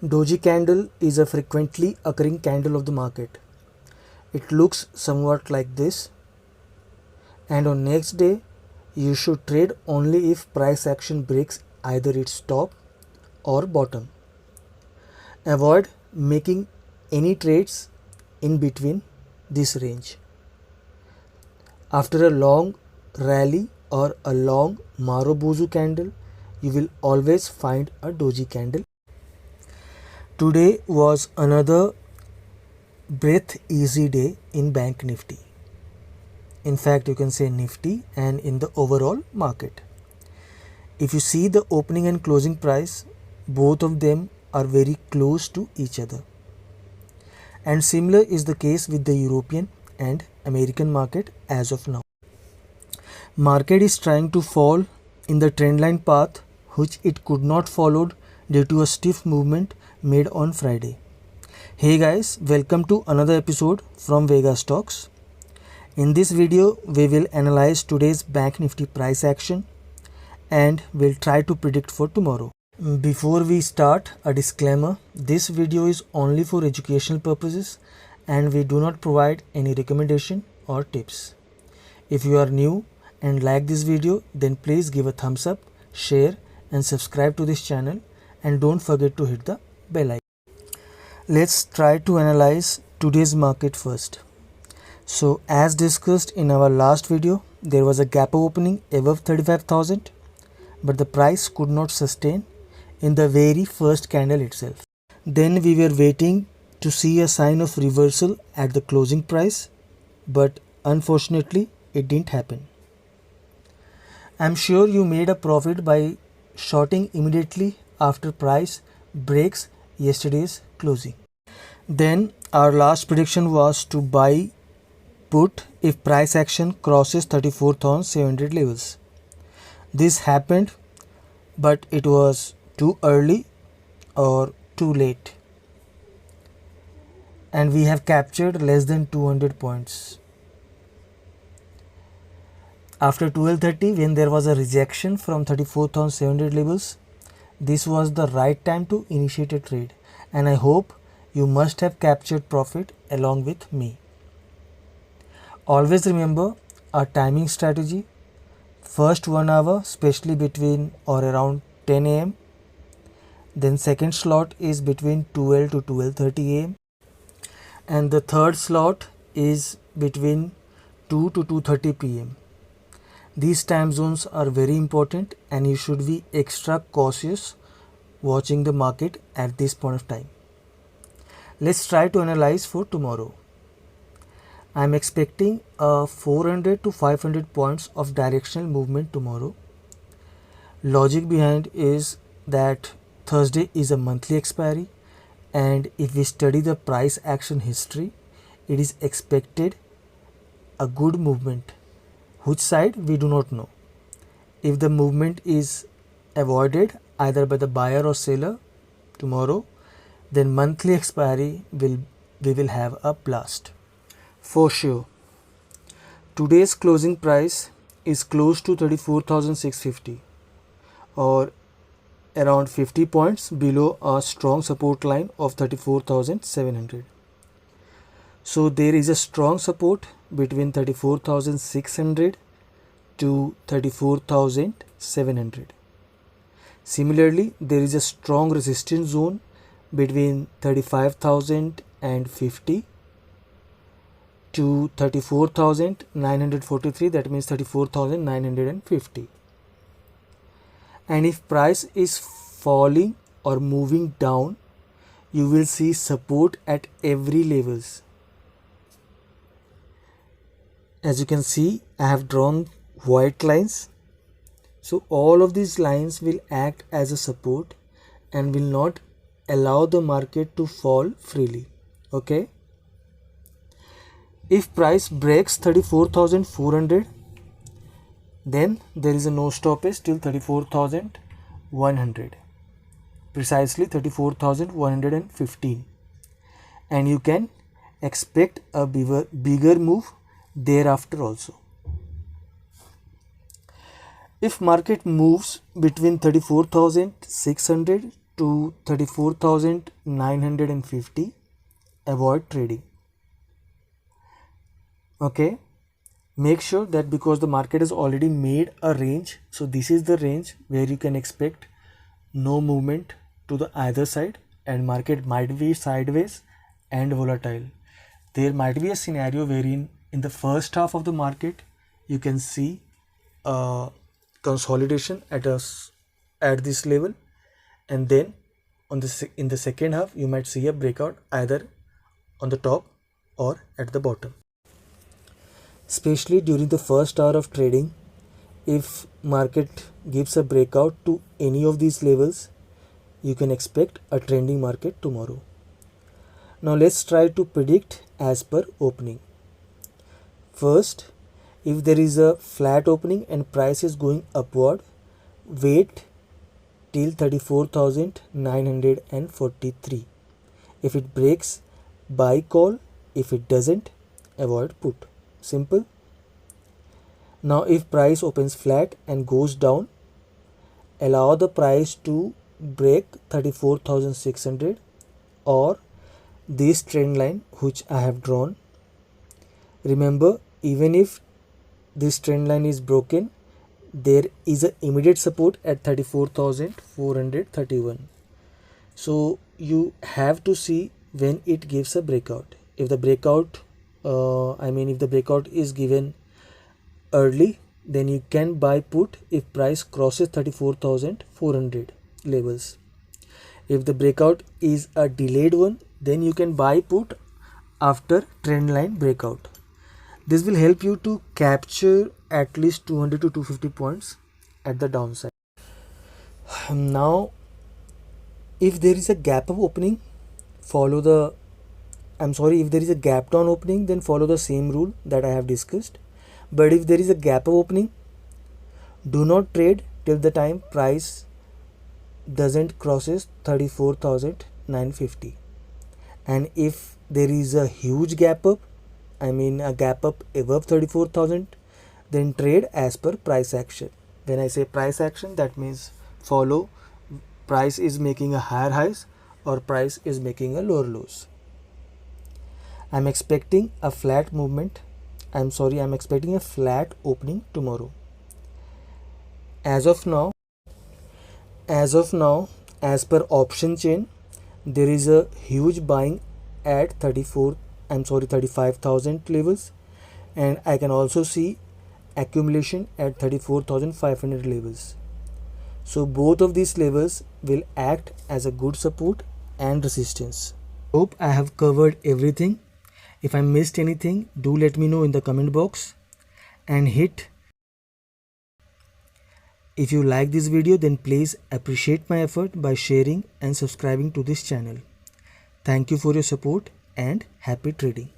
Doji candle is a frequently occurring candle of the market. It looks somewhat like this, and on next day you should trade only if price action breaks either its top or bottom. Avoid making any trades in between this range. After a long rally or a long Marubozu candle, you will always find a doji candle. Today was another breath easy day in Bank Nifty. In fact, you can say Nifty and in the overall market. If you see the opening and closing price, both of them are very close to each other. And similar is the case with the European and American market as of now. Market is trying to fall in the trendline path which it could not follow due to a stiff movement made on Friday. Hey guys, welcome to another episode from Vega Stocks. In this video, we will analyze today's Bank Nifty price action and we'll try to predict for tomorrow. Before we start, a disclaimer: this video is only for educational purposes and we do not provide any recommendation or tips. If you are new and like this video, then please give a thumbs up, share and subscribe to this channel, and don't forget to hit the bell icon. Let's try to analyze today's market first. So as discussed in our last video, there was a gap opening above 35,000, but the price could not sustain in the very first candle itself. Then we were waiting to see a sign of reversal at the closing price, but unfortunately it didn't happen. I'm sure you made a profit by shorting immediately after price breaks yesterday's closing. Then our last prediction was to buy put if price action crosses 34,700 levels. This happened, but it was too early or too late, and we have captured less than 200 points. After 12:30, when there was a rejection from 34,700 levels, this was the right time to initiate a trade, and I hope you must have captured profit along with me. Always remember our timing strategy: first 1 hour, especially between or around 10 am, then second slot is between 12 to 12:30 am, and the third slot is between 2 to 2:30 pm. These time zones are very important and you should be extra cautious watching the market at this point of time. Let's try to analyze for tomorrow. I am expecting a 400 to 500 points of directional movement tomorrow. Logic behind is that Thursday is a monthly expiry, and if we study the price action history, it is expected a good movement. Which side we do not know. If the movement is avoided either by the buyer or seller tomorrow, then monthly expiry we will have a blast. For sure, today's closing price is close to 34,650 or around 50 points below a strong support line of 34,700. So there is a strong support between 34,600 to 34,700. Similarly, there is a strong resistance zone between 35,050 to 34,943, that means 34,950. And if price is falling or moving down, you will see support at every levels. As you can see, I have drawn white lines. So all of these lines will act as a support and will not allow the market to fall freely. Okay. If price breaks 34,400, then there is a no stoppage till 34,100, precisely 34,115, and you can expect a bigger move thereafter also. If market moves between 34,600 to 34,950, avoid trading. Okay, make sure that because the market has already made a range, so this is the range where you can expect no movement to the either side, and market might be sideways and volatile. There might be a scenario wherein in the first half of the market you can see a consolidation at this level, and then in the second half you might see a breakout either on the top or at the bottom. Especially during the first hour of trading, if market gives a breakout to any of these levels, you can expect a trending market tomorrow. Now let's try to predict as per opening. First, if there is a flat opening and price is going upward, wait till 34,943. If it breaks, buy call. If it doesn't, avoid put. Simple. Now if price opens flat and goes down, allow the price to break 34,600 or this trend line which I have drawn. Remember, even if this trend line is broken, there is an immediate support at 34,431. So you have to see when it gives a breakout. If the breakout if the breakout is given early, then you can buy put if price crosses 34,400 levels. If the breakout is a delayed one, then you can buy put after trend line breakout. This will help you to capture at least 200 to 250 points at the downside. Now if there is a gap up opening, if there is a gap down opening, then follow the same rule that I have discussed. But if there is a gap up opening, do not trade till the time price doesn't crosses 34,950. And if there is a huge gap up, a gap up above 34,000, then trade as per price action. When I say price action, that means follow price is making a higher highs or price is making a lower lows. I'm expecting a flat movement. I'm expecting a flat opening tomorrow. As of now, as per option chain, there is a huge buying at 35,000 levels, and I can also see accumulation at 34,500 levels. So both of these levels will act as a good support and resistance. Hope I have covered everything. If I missed anything, do let me know in the comment box, and if you like this video, then please appreciate my effort by sharing and subscribing to this channel. Thank you for your support and happy trading.